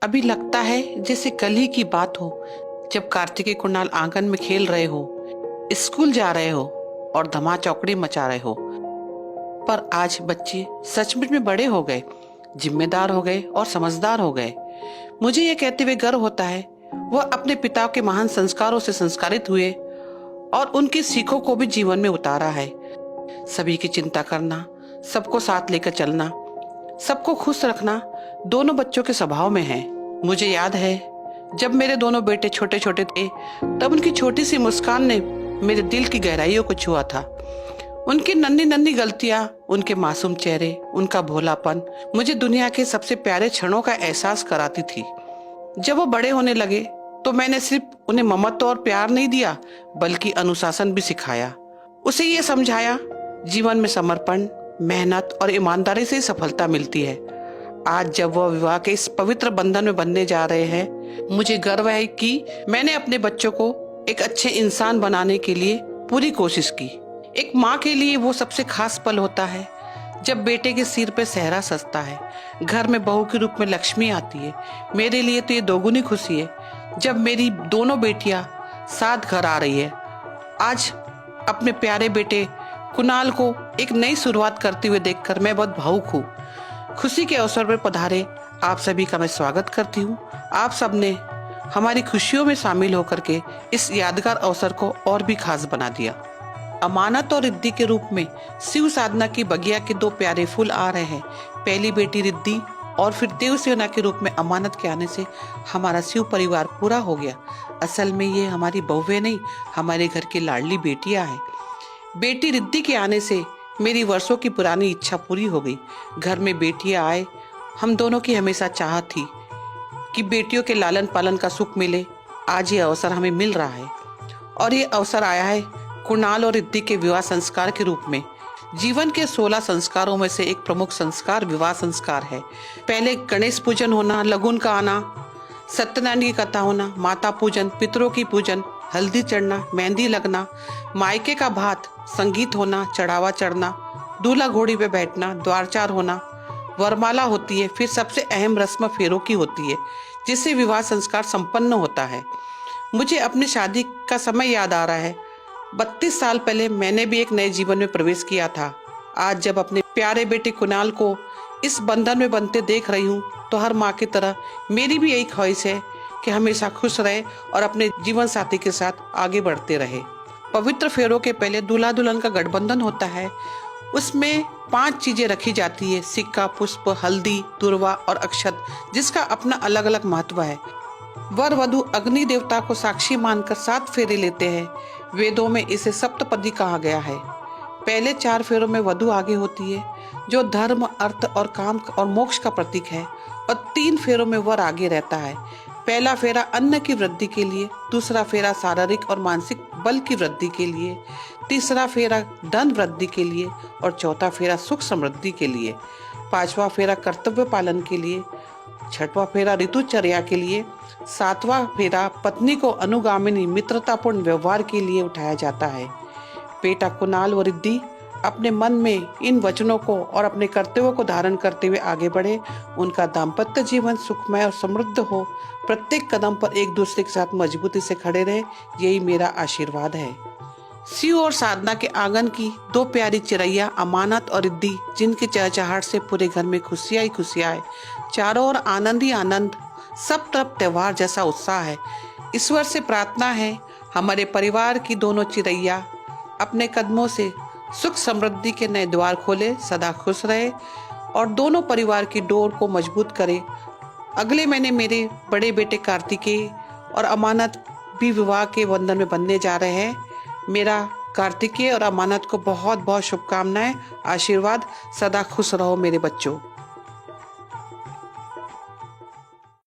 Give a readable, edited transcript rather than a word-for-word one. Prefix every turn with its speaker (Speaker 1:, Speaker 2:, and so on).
Speaker 1: अभी लगता है जैसे कल ही की बात हो, जब कार्तिकेय कुणाल आंगन में खेल रहे हो, स्कूल जा रहे हो और धमा चौकड़ी मचा रहे हो। पर आज बच्चे सचमुच में बड़े हो गए, जिम्मेदार हो गए और समझदार हो गए। मुझे ये कहते हुए गर्व होता है वह अपने पिता के महान संस्कारों से संस्कारित हुए और उनकी सीखों को भी जीवन में उतारा है। सभी की चिंता करना, सबको साथ लेकर चलना, सबको खुश रखना दोनों बच्चों के स्वभाव में है। मुझे याद है जब मेरे दोनों बेटे छोटे छोटे थे, तब उनकी छोटी सी मुस्कान ने मेरे दिल की गहराइयों को छुआ था। उनकी नन्ही नन्ही गलतियां, उनके मासूम चेहरे, उनका भोलापन मुझे दुनिया के सबसे प्यारे क्षणों का एहसास कराती थी। जब वो बड़े होने लगे तो मैंने सिर्फ उन्हें ममत्व और प्यार नहीं दिया, बल्कि अनुशासन भी सिखाया। उसे ये समझाया जीवन में समर्पण, मेहनत और ईमानदारी से ही सफलता मिलती है। आज जब वह विवाह के इस पवित्र बंधन में बनने जा रहे हैं, मुझे गर्व है कि मैंने अपने बच्चों को एक अच्छे इंसान बनाने के लिए पूरी कोशिश की। एक माँ के लिए वो सबसे खास पल होता है जब बेटे के सिर पे सेहरा सजता है, घर में बहू के रूप में लक्ष्मी आती है। मेरे लिए तो ये दोगुनी खुशी है जब मेरी दोनों बेटियां साथ घर आ रही है। आज अपने प्यारे बेटे कुणाल को एक नई शुरुआत करते हुए देखकर मैं बहुत भावुक हूँ। खुशी के अवसर पर पधारे आप सभी का मैं स्वागत करती हूँ। आप सबने हमारी खुशियों में शामिल होकर के इस यादगार अवसर को और भी खास बना दिया। अमानत और रिद्धि के रूप में शिव साधना की बगिया के दो प्यारे फूल आ रहे हैं। पहली बेटी रिद्धि और फिर देव सेना के रूप में अमानत के आने से हमारा शिव परिवार पूरा हो गया। असल में ये हमारी बहुएं नहीं, हमारे घर की लाडली बेटियां हैं। बेटी रिद्धि के आने से मेरी वर्षों की पुरानी इच्छा पूरी हो गई। घर में बेटियां आए, हम दोनों की हमेशा चाह थी कि बेटियों के लालन पालन का सुख मिले। आज ये अवसर हमें मिल रहा है और ये अवसर आया है कुणाल और रिद्धि के विवाह संस्कार के रूप में। जीवन के 16 संस्कारों में से एक प्रमुख संस्कार विवाह संस्कार है। पहले गणेश पूजन होना, लगुन का आना, सत्यनारायण की कथा होना, माता पूजन, पितरों की पूजन, हल्दी चढ़ना, मेहंदी लगना, मायके का भात, संगीत होना, चढ़ावा चढ़ना, दूल्हा घोड़ी पे बैठना, द्वारचार होना, वरमाला होती है। फिर सबसे अहम रस्म फेरों की होती है, जिससे विवाह संस्कार संपन्न होता है। मुझे अपनी शादी का समय याद आ रहा है। 32 साल पहले मैंने भी एक नए जीवन में प्रवेश किया था। आज जब अपने प्यारे बेटे कुणाल को इस बंधन में बनते देख रही हूँ, तो हर माँ की तरह मेरी भी यही ख्वाहिश है कि हमेशा खुश रहे और अपने जीवन साथी के साथ आगे बढ़ते रहे। पवित्र फेरों के पहले दूल्हा दुल्हन का गठबंधन होता है। उसमें 5 चीजें रखी जाती है: सिक्का, पुष्प, हल्दी, तुरवा और अक्षत, जिसका अपना अलग अलग महत्व है। वर वधु अग्नि देवता को साक्षी मानकर 7 फेरे लेते हैं। वेदों में इसे सप्तपदी कहा गया है। पहले 4 फेरों में वधु आगे होती है, जो धर्म, अर्थ और काम और मोक्ष का प्रतीक है, और 3 फेरों में वर आगे रहता है। पहला फेरा अन्न की वृद्धि के लिए, दूसरा फेरा शारीरिक और मानसिक बल की वृद्धि के लिए, तीसरा फेरा धन वृद्धि के लिए और चौथा फेरा सुख समृद्धि के लिए। 5वां फेरा कर्तव्य पालन के लिए, 6वां फेरा ऋतुचर्या के लिए, 7वां फेरा पत्नी को अनुगामिनी मित्रतापूर्ण व्यवहार के लिए उठाया जाता है। बेटा कुणाल व रिद्धि अपने मन में इन वचनों को और अपने कर्तव्यों को धारण करते हुए आगे बढ़े। उनका दाम्पत्य जीवन सुखमय और समृद्ध हो। प्रत्येक कदम पर एक दूसरे के साथ मजबूती से खड़े रहे, यही मेरा आशीर्वाद है। शिव और साधना के आंगन की 2 प्यारी चिरैया अमानत और रिद्धि, जिनके चहचहाट से पूरे घर में खुशियां ही खुशियां है। चारों ओर आनंद ही आनंद, सब तरफ त्योहार जैसा उत्साह है। ईश्वर से प्रार्थना है हमारे परिवार की दोनों चिरैया अपने कदमों से सुख समृद्धि के नए द्वार खोले, सदा खुश रहे और दोनों परिवार की डोर को मजबूत करे। अगले महीने मेरे बड़े बेटे कार्तिकेय और अमानत भी विवाह के बंधन में बनने जा रहे हैं। मेरा कार्तिकेय और अमानत को बहुत बहुत शुभकामनाएं, आशीर्वाद। सदा खुश रहो मेरे बच्चों।